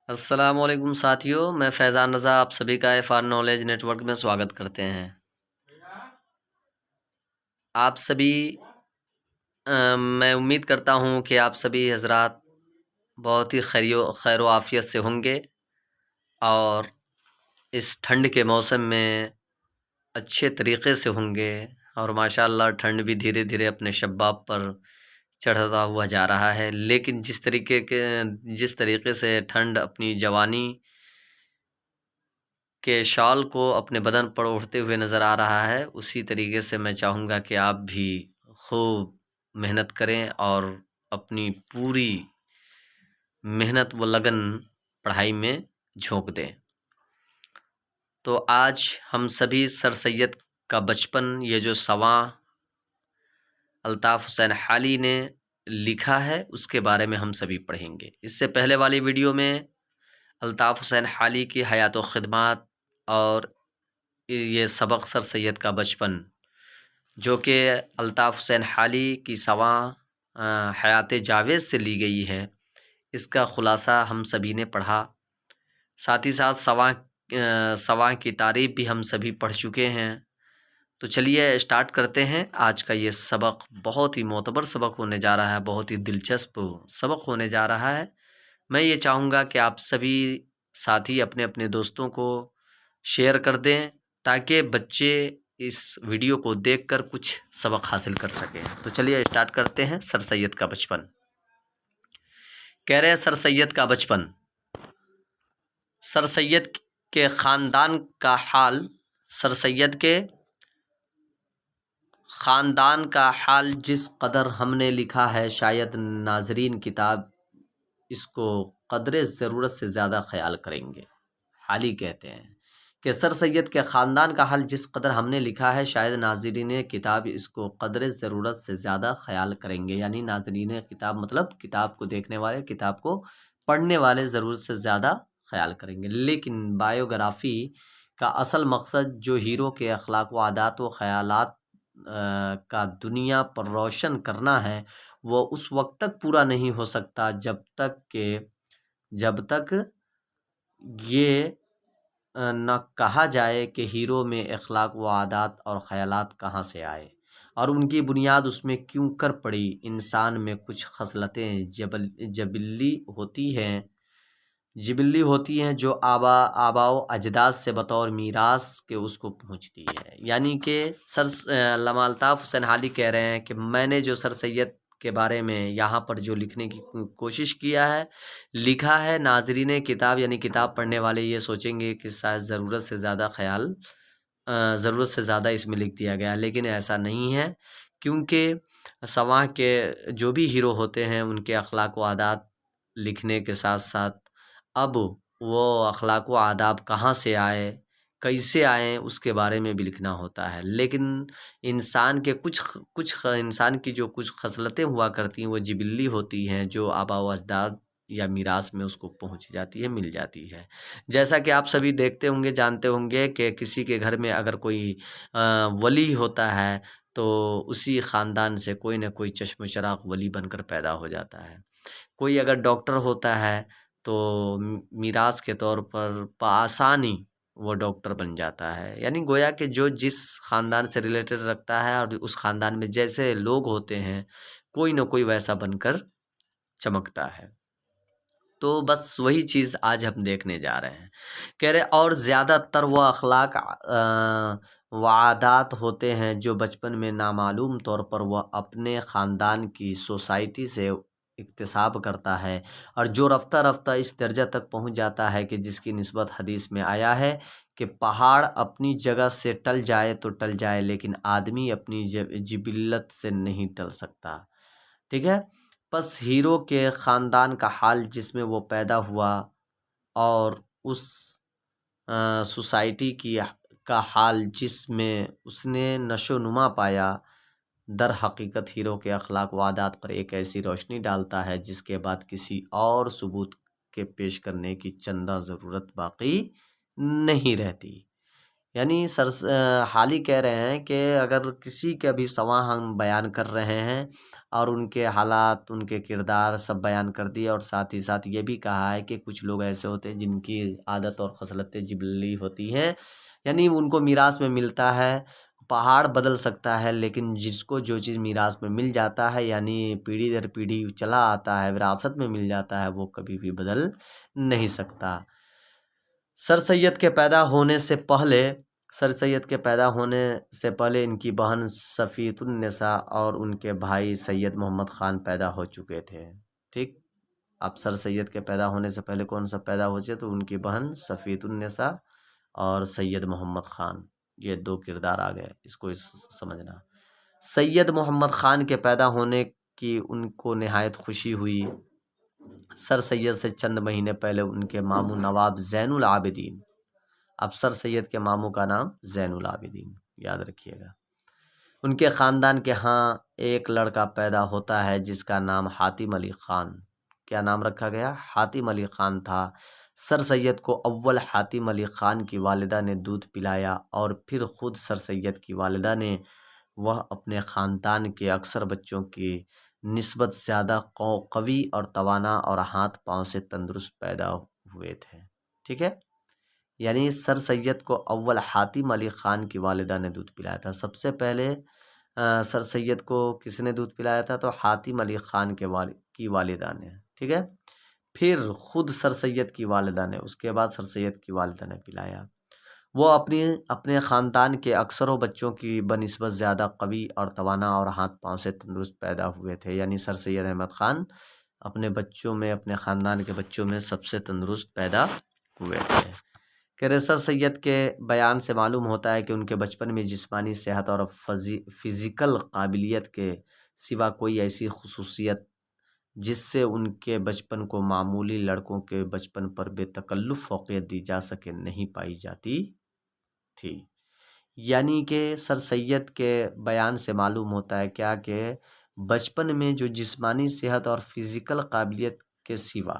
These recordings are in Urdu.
السلام علیکم ساتھیوں، میں فیضان رضا آپ سبھی کا F R knowledge network میں سواگت کرتے ہیں۔ آپ سبھی میں امید کرتا ہوں کہ آپ سبھی حضرات بہت ہی خیر و عافیت سے ہوں گے اور اس ٹھنڈ کے موسم میں اچھے طریقے سے ہوں گے، اور ماشاءاللہ ٹھنڈ بھی دھیرے دھیرے اپنے شباب پر چڑھتا ہوا جا رہا ہے، لیکن جس طریقے سے ٹھنڈ اپنی جوانی کے شال کو اپنے بدن پر اوڑھتے ہوئے نظر آ رہا ہے، اسی طریقے سے میں چاہوں گا کہ آپ بھی خوب محنت کریں اور اپنی پوری محنت و لگن پڑھائی میں جھونک دیں۔ تو آج ہم سبھی سر سید کا بچپن، یہ جو سواں الطاف حسین حالی نے لکھا ہے، اس کے بارے میں ہم سبھی پڑھیں گے۔ اس سے پہلے والی ویڈیو میں الطاف حسین حالی کی حیات و خدمات اور یہ سبق سر سید کا بچپن، جو کہ الطاف حسین حالی کی سواں حیات جاوید سے لی گئی ہے، اس کا خلاصہ ہم سبھی نے پڑھا۔ ساتھ ہی ساتھ سواں کی تعریف بھی ہم سبھی پڑھ چکے ہیں۔ تو چلیے اسٹارٹ کرتے ہیں آج کا یہ سبق۔ بہت ہی معتبر سبق ہونے جا رہا ہے، بہت ہی دلچسپ سبق ہونے جا رہا ہے۔ میں یہ چاہوں گا کہ آپ سبھی ساتھی اپنے اپنے دوستوں کو شیئر کر دیں تاکہ بچے اس ویڈیو کو دیکھ کر کچھ سبق حاصل کر سکیں۔ تو چلیے اسٹارٹ کرتے ہیں۔ سر سید کا بچپن۔ کہہ رہے سر سید کا بچپن، سر سید کے خاندان کا حال، سر سید کے خاندان کا حال جس قدر ہم نے لکھا ہے، شاید ناظرین کتاب اس کو قدر ضرورت سے زیادہ خیال کریں گے۔ حالی کہتے ہیں کہ سر سید کے خاندان کا حال جس قدر ہم نے لکھا ہے، شاید ناظرین کتاب اس کو قدر ضرورت سے زیادہ خیال کریں گے۔ یعنی ناظرین کتاب مطلب کتاب کو دیکھنے والے، کتاب کو پڑھنے والے ضرورت سے زیادہ خیال کریں گے۔ لیکن بائیوگرافی کا اصل مقصد جو ہیرو کے اخلاق و عادات و خیالات کا دنیا پر روشن کرنا ہے، وہ اس وقت تک پورا نہیں ہو سکتا جب تک یہ نہ کہا جائے کہ ہیرو میں اخلاق و عادات اور خیالات کہاں سے آئے اور ان کی بنیاد اس میں کیوں کر پڑی۔ انسان میں کچھ خصلتیں جبلی ہوتی ہیں جو آبا و اجداد سے بطور میراث کے اس کو پہنچتی ہے۔ یعنی کہ علامہ الطاف حسین حالی کہہ رہے ہیں کہ میں نے جو سر سید کے بارے میں یہاں پر جو لکھنے کی کوشش لکھا ہے، ناظرین کتاب یعنی کتاب پڑھنے والے یہ سوچیں گے کہ شاید ضرورت سے زیادہ اس میں لکھ دیا گیا، لیکن ایسا نہیں ہے، کیونکہ سواں کے جو بھی ہیرو ہوتے ہیں ان کے اخلاق و عادات لکھنے کے ساتھ ساتھ اب وہ اخلاق و آداب کہاں سے آئے، کیسے آئے، اس کے بارے میں بھی لکھنا ہوتا ہے۔ لیکن انسان کی جو کچھ خصلتیں ہوا کرتی ہیں وہ جبلی ہوتی ہیں، جو آبا و اجداد یا میراث میں اس کو پہنچ جاتی ہے، مل جاتی ہے۔ جیسا کہ آپ سبھی دیکھتے ہوں گے، جانتے ہوں گے کہ کسی کے گھر میں اگر کوئی ولی ہوتا ہے تو اسی خاندان سے کوئی نہ کوئی چشم و چراغ ولی بن کر پیدا ہو جاتا ہے۔ کوئی اگر ڈاکٹر ہوتا ہے تو میراث کے طور پر بآسانی وہ ڈاکٹر بن جاتا ہے۔ یعنی گویا کہ جو جس خاندان سے ریلیٹڈ رکھتا ہے اور اس خاندان میں جیسے لوگ ہوتے ہیں، کوئی نہ کوئی ویسا بن کر چمکتا ہے۔ تو بس وہی چیز آج ہم دیکھنے جا رہے ہیں۔ کہہ رہے اور زیادہ تر وہ اخلاق و عادات ہوتے ہیں جو بچپن میں نامعلوم طور پر وہ اپنے خاندان کی سوسائٹی سے اکتساب کرتا ہے، اور جو رفتہ رفتہ اس درجہ تک پہنچ جاتا ہے کہ جس کی نسبت حدیث میں آیا ہے کہ پہاڑ اپنی جگہ سے ٹل جائے تو ٹل جائے، لیکن آدمی اپنی جبلت سے نہیں ٹل سکتا۔ ٹھیک ہے، بس ہیرو کے خاندان کا حال جس میں وہ پیدا ہوا اور اس سوسائٹی کا حال جس میں اس نے نشو و نما پایا، در حقیقت ہیرو کے اخلاق و عادات پر ایک ایسی روشنی ڈالتا ہے جس کے بعد کسی اور ثبوت کے پیش کرنے کی چندہ ضرورت باقی نہیں رہتی۔ یعنی حالی کہہ رہے ہیں کہ اگر کسی کا بھی سواں ہم بیان کر رہے ہیں اور ان کے حالات، ان کے کردار سب بیان کر دیے، اور ساتھ ہی ساتھ یہ بھی کہا ہے کہ کچھ لوگ ایسے ہوتے ہیں جن کی عادت اور خصلتیں جبلی ہوتی ہیں، یعنی ان کو میراث میں ملتا ہے۔ پہاڑ بدل سکتا ہے لیکن جس کو جو چیز میراث میں مل جاتا ہے، یعنی پیڑھی در پیڑھی چلا آتا ہے، وراثت میں مل جاتا ہے، وہ کبھی بھی بدل نہیں سکتا۔ سر سید کے پیدا ہونے سے پہلے ان کی بہن صفیۃ النساء اور ان کے بھائی سید محمد خان پیدا ہو چکے تھے۔ ٹھیک، اب سر سید کے پیدا ہونے سے پہلے کون سا پیدا ہو چکے؟ تو ان کی بہن صفیۃ النساء اور سید محمد خان، یہ دو کردار آ گئے، اس کو سمجھنا۔ سید محمد خان کے پیدا ہونے کی ان کو نہایت خوشی ہوئی۔ سر سید سے چند مہینے پہلے ان کے ماموں نواب زین العابدین، اب سر سید کے ماموں کا نام زین العابدین، یاد رکھیے گا، ان کے خاندان کے ہاں ایک لڑکا پیدا ہوتا ہے جس کا نام حاتم علی خان، کیا نام رکھا گیا؟ حاتم علی خان تھا۔ سر سید کو اول حاتم علی خان کی والدہ نے دودھ پلایا اور پھر خود سر سید کی والدہ نے۔ وہ اپنے خاندان کے اکثر بچوں کی نسبت زیادہ قوی اور توانا اور ہاتھ پاؤں سے تندرست پیدا ہوئے تھے۔ ٹھیک ہے، یعنی سر سید کو اول حاتم علی خان کی والدہ نے دودھ پلایا تھا۔ سب سے پہلے سر سید کو کس نے دودھ پلایا تھا؟ تو حاتم علی خان کی والدہ نے۔ ٹھیک ہے، پھر خود سر سید کی والدہ نے، اس کے بعد سر سید کی والدہ نے پلایا۔ وہ اپنے خاندان کے اکثروں بچوں کی بنسبت زیادہ قوی اور توانا اور ہاتھ پاؤں سے تندرست پیدا ہوئے تھے، یعنی سر سید احمد خان اپنے خاندان کے بچوں میں سب سے تندرست پیدا ہوئے تھے۔ کہ سر سید کے بیان سے معلوم ہوتا ہے کہ ان کے بچپن میں جسمانی صحت اور فزیکل قابلیت کے سوا کوئی ایسی خصوصیت جس سے ان کے بچپن کو معمولی لڑکوں کے بچپن پر بے تکلف فوقیت دی جا سکے نہیں پائی جاتی تھی۔ یعنی کہ سر سید کے بیان سے معلوم ہوتا ہے کیا کہ بچپن میں جو جسمانی صحت اور فزیکل قابلیت کے سوا،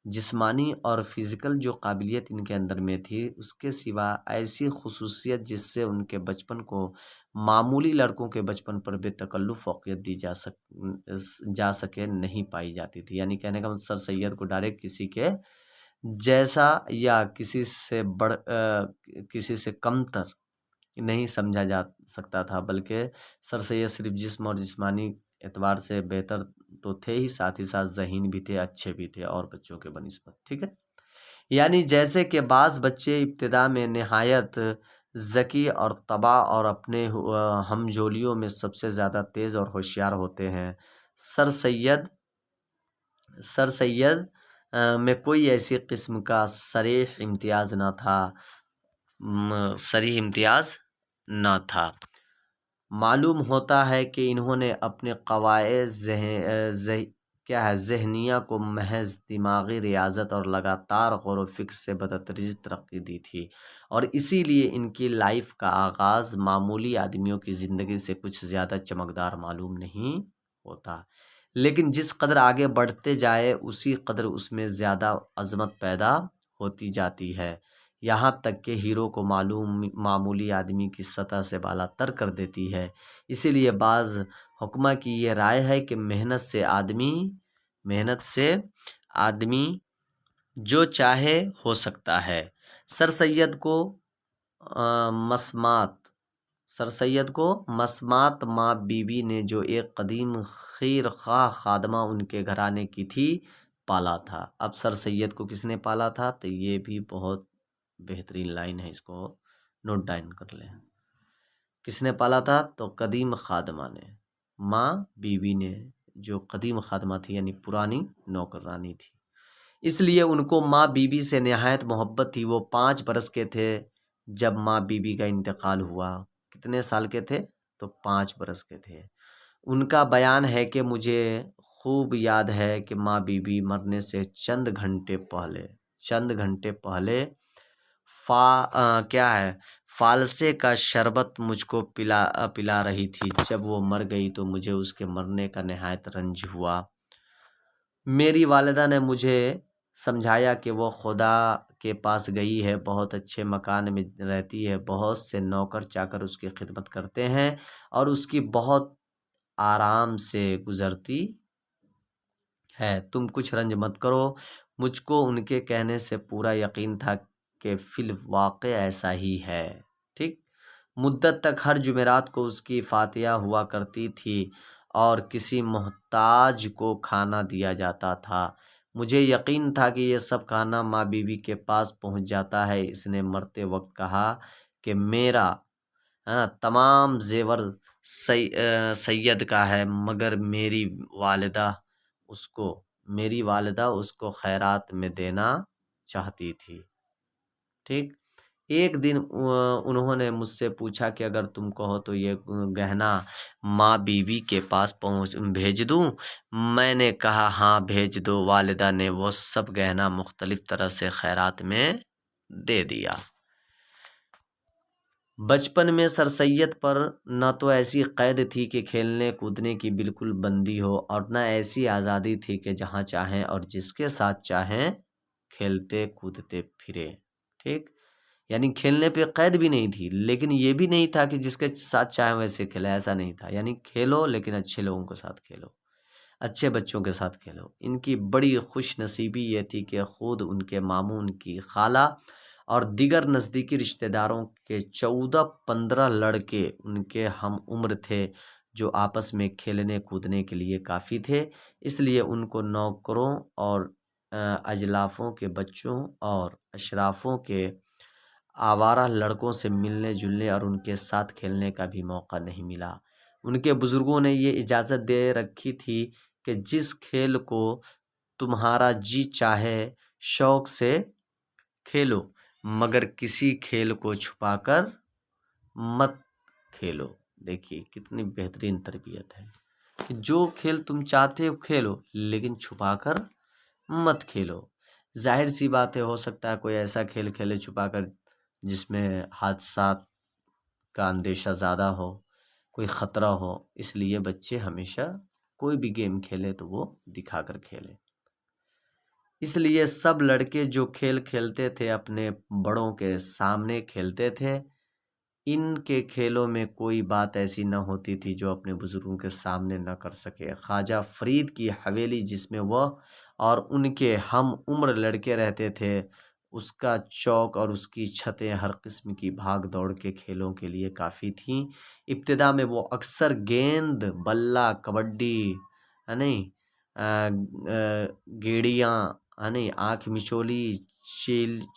جسمانی اور فزیکل جو قابلیت ان کے اندر میں تھی، اس کے سوا ایسی خصوصیت جس سے ان کے بچپن کو معمولی لڑکوں کے بچپن پر بے تکلف فوقیت دی جا سکے نہیں پائی جاتی تھی۔ یعنی کہنے کا مطلب سر سید کو ڈائریکٹ کسی کے جیسا یا کسی سے کمتر نہیں سمجھا جا سکتا تھا، بلکہ سر سید صرف جسم اور جسمانی اعتبار سے بہتر تو تھے ہی، ساتھ ذہین بھی تھے، اچھے بھی تھے اور بچوں کے بنسبت۔ ٹھیک ہے، یعنی جیسے کہ بعض بچے ابتدا میں نہایت ذکی اور طبع اور اپنے ہم جولیوں میں سب سے زیادہ تیز اور ہوشیار ہوتے ہیں، سر سید میں کوئی ایسی قسم کا صریح امتیاز نہ تھا۔ معلوم ہوتا ہے کہ انہوں نے اپنے قواعد ذہنیہ کو محض دماغی ریاضت اور لگاتار غور و فکر سے بتدریج ترقی دی تھی، اور اسی لیے ان کی لائف کا آغاز معمولی آدمیوں کی زندگی سے کچھ زیادہ چمکدار معلوم نہیں ہوتا، لیکن جس قدر آگے بڑھتے جائے اسی قدر اس میں زیادہ عظمت پیدا ہوتی جاتی ہے، یہاں تک کہ ہیرو کو معمولی آدمی کی سطح سے بالا تر کر دیتی ہے۔ اسی لیے بعض حکماء کی یہ رائے ہے کہ محنت سے آدمی جو چاہے ہو سکتا ہے۔ سر سید کو مسمات ماں بی بی نے، جو ایک قدیم خیر خواہ خادمہ ان کے گھرانے کی تھی، پالا تھا۔ اب سر سید کو کس نے پالا تھا؟ تو یہ بھی بہت بہترین لائن ہے، اس کو نوٹ ڈاؤن کر لیں۔ کس نے پالا تھا؟ تو قدیم خادمہ نے، ماں بی بی نے، جو قدیم خادمہ تھی یعنی پرانی نوکرانی تھی، اس لیے ان کو ماں بی بی سے نہایت محبت تھی۔ وہ 5 برس کے تھے جب ماں بی بی کا انتقال ہوا۔ کتنے سال کے تھے؟ تو 5 برس کے تھے۔ ان کا بیان ہے کہ مجھے خوب یاد ہے کہ ماں بی بی مرنے سے چند گھنٹے پہلے فالسے کا شربت مجھ کو پلا رہی تھی۔ جب وہ مر گئی تو مجھے اس کے مرنے کا نہایت رنج ہوا۔ میری والدہ نے مجھے سمجھایا کہ وہ خدا کے پاس گئی ہے، بہت اچھے مکان میں رہتی ہے، بہت سے نوکر چاکر اس کی خدمت کرتے ہیں اور اس کی بہت آرام سے گزرتی ہے۔ تم کچھ رنج مت کرو۔ مجھ کو ان کے کہنے سے پورا یقین تھا کہ فی الواقع ایسا ہی ہے۔ ٹھیک، مدت تک ہر جمعرات کو اس کی فاتحہ ہوا کرتی تھی اور کسی محتاج کو کھانا دیا جاتا تھا۔ مجھے یقین تھا کہ یہ سب کھانا ماں بیوی کے پاس پہنچ جاتا ہے۔ اس نے مرتے وقت کہا کہ میرا تمام زیور سید کا ہے، مگر میری والدہ اس کو خیرات میں دینا چاہتی تھی۔ ٹھیک، ایک دن انہوں نے مجھ سے پوچھا کہ اگر تم کہو تو یہ گہنا ماں بیوی کے پاس بھیج دوں؟ میں نے کہا ہاں بھیج دو۔ والدہ نے وہ سب گہنا مختلف طرح سے خیرات میں دے دیا۔ بچپن میں سر سید پر نہ تو ایسی قید تھی کہ کھیلنے کودنے کی بالکل بندی ہو، اور نہ ایسی آزادی تھی کہ جہاں چاہیں اور جس کے ساتھ چاہیں کھیلتے کودتے پھرے۔ ٹھیک، یعنی کھیلنے پہ قید بھی نہیں تھی، لیکن یہ بھی نہیں تھا کہ جس کے ساتھ چاہیں ویسے کھیلے، ایسا نہیں تھا۔ یعنی کھیلو لیکن اچھے لوگوں کے ساتھ کھیلو، اچھے بچوں کے ساتھ کھیلو۔ ان کی بڑی خوش نصیبی یہ تھی کہ خود ان کے ماموں، ان کی خالہ اور دیگر نزدیکی رشتہ داروں کے 14-15 لڑکے ان کے ہم عمر تھے جو آپس میں کھیلنے کودنے کے لیے کافی تھے۔ اس لیے ان کو نوکروں اور اجلافوں کے بچوں اور اشرافوں کے آوارہ لڑکوں سے ملنے جلنے اور ان کے ساتھ کھیلنے کا بھی موقع نہیں ملا۔ ان کے بزرگوں نے یہ اجازت دے رکھی تھی کہ جس کھیل کو تمہارا جی چاہے شوق سے کھیلو، مگر کسی کھیل کو چھپا کر مت کھیلو۔ دیکھیے کتنی بہترین تربیت ہے کہ جو کھیل تم چاہتے ہو کھیلو، لیکن چھپا کر مت کھیلو۔ ظاہر سی بات ہے، ہو سکتا ہے کوئی ایسا کھیل کھیلے چھپا کر جس میں حادثات کا اندیشہ زیادہ ہو، کوئی خطرہ ہو، اس لیے بچے ہمیشہ کوئی بھی گیم کھیلے تو وہ دکھا کر کھیلے۔ اس لیے سب لڑکے جو کھیل کھیلتے تھے اپنے بڑوں کے سامنے کھیلتے تھے۔ ان کے کھیلوں میں کوئی بات ایسی نہ ہوتی تھی جو اپنے بزرگوں کے سامنے نہ کر سکے۔ خواجہ فرید کی حویلی جس میں وہ اور ان کے ہم عمر لڑکے رہتے تھے، اس کا چوک اور اس کی چھتیں ہر قسم کی بھاگ دوڑ کے کھیلوں کے لیے کافی تھیں۔ ابتدا میں وہ اکثر گیند، بلہ، کبڈی، گیڑیاں، آنکھ مچولی،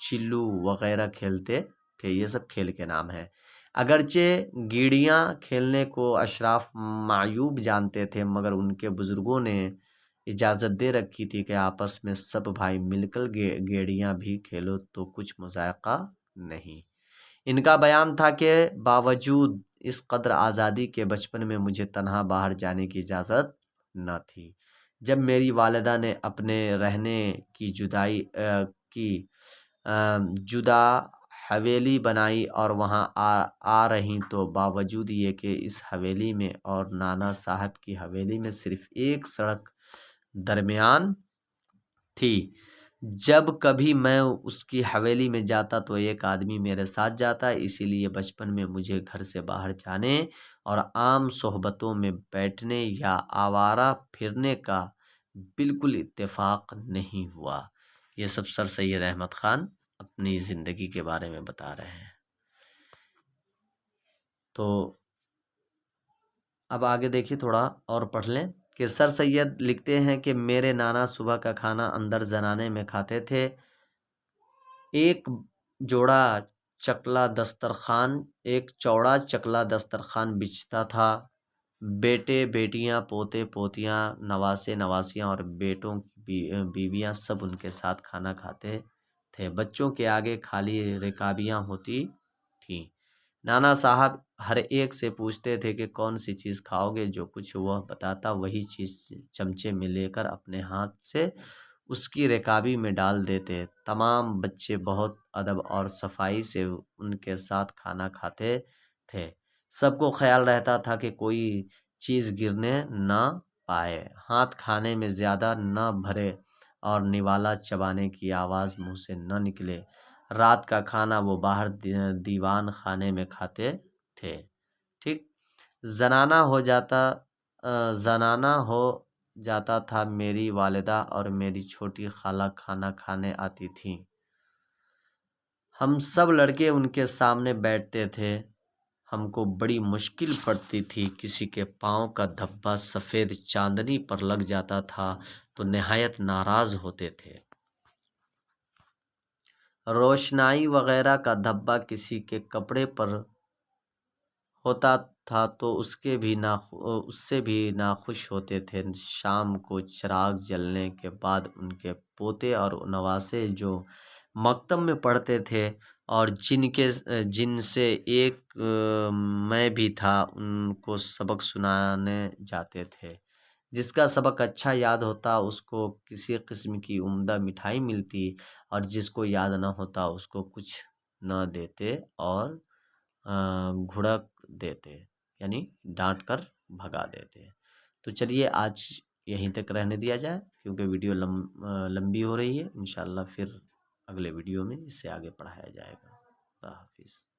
چلو وغیرہ کھیلتے تھے۔ یہ سب کھیل کے نام ہیں۔ اگرچہ گیڑیاں کھیلنے کو اشراف معیوب جانتے تھے، مگر ان کے بزرگوں نے اجازت دے رکھی تھی کہ آپس میں سب بھائی مل کر گیڑیاں بھی کھیلو تو کچھ مذائقہ نہیں۔ ان کا بیان تھا کہ باوجود اس قدر آزادی کے بچپن میں مجھے تنہا باہر جانے کی اجازت نہ تھی۔ جب میری والدہ نے اپنے رہنے کی جدا حویلی بنائی اور وہاں آ رہی تو باوجود یہ کہ اس حویلی میں اور نانا صاحب کی حویلی میں صرف ایک سڑک درمیان تھی، جب کبھی میں اس کی حویلی میں جاتا تو ایک آدمی میرے ساتھ جاتا۔ اسی لیے بچپن میں مجھے گھر سے باہر جانے اور عام صحبتوں میں بیٹھنے یا آوارہ پھرنے کا بالکل اتفاق نہیں ہوا۔ یہ سب سر سید احمد خان اپنی زندگی کے بارے میں بتا رہے ہیں۔ تو اب آگے دیکھیے، تھوڑا اور پڑھ لیں کہ سر سید لکھتے ہیں کہ میرے نانا صبح کا کھانا اندر زنانے میں کھاتے تھے۔ ایک چوڑا چکلا دسترخوان بچھتا تھا۔ بیٹے بیٹیاں، پوتے پوتیاں، نواسے نواسیاں اور بیٹوں کی بیویاں سب ان کے ساتھ کھانا کھاتے تھے۔ بچوں کے آگے خالی رکابیاں ہوتی تھیں۔ نانا صاحب ہر ایک سے پوچھتے تھے کہ کون سی چیز کھاؤ گے؟ جو کچھ وہ بتاتا وہی چیز چمچے میں لے کر اپنے ہاتھ سے اس کی رکابی میں ڈال دیتے۔ تمام بچے بہت ادب اور صفائی سے ان کے ساتھ کھانا کھاتے تھے۔ سب کو خیال رہتا تھا کہ کوئی چیز گرنے نہ پائے، ہاتھ کھانے میں زیادہ نہ بھرے اور نوالا چبانے کی آواز منہ سے نہ نکلے۔ رات کا کھانا وہ باہر دیوان خانے میں کھاتے تھے۔ ٹھیک، زنانہ ہو جاتا تھا میری والدہ اور میری چھوٹی خالہ کھانا کھانے آتی تھیں۔ ہم سب لڑکے ان کے سامنے بیٹھتے تھے۔ ہم کو بڑی مشکل پڑتی تھی، کسی کے پاؤں کا دھبا سفید چاندنی پر لگ جاتا تھا تو نہایت ناراض ہوتے تھے۔ روشنائی وغیرہ کا دھبا کسی کے کپڑے پر ہوتا تھا تو اس سے بھی ناخوش ہوتے تھے۔ شام کو چراغ جلنے کے بعد ان کے پوتے اور نواسے جو مکتب میں پڑھتے تھے اور جن سے ایک میں بھی تھا، ان کو سبق سنانے جاتے تھے۔ جس کا سبق اچھا یاد ہوتا اس کو کسی قسم کی عمدہ مٹھائی ملتی، اور جس کو یاد نہ ہوتا اس کو کچھ نہ دیتے اور گھڑک دیتے، یعنی ڈانٹ کر بھگا دیتے۔ تو چلیے آج یہیں تک رہنے دیا جائے، کیونکہ ویڈیو لمبی ہو رہی ہے۔ انشاءاللہ پھر اگلے ویڈیو میں اس سے آگے پڑھایا جائے گا۔ اللہ حافظ۔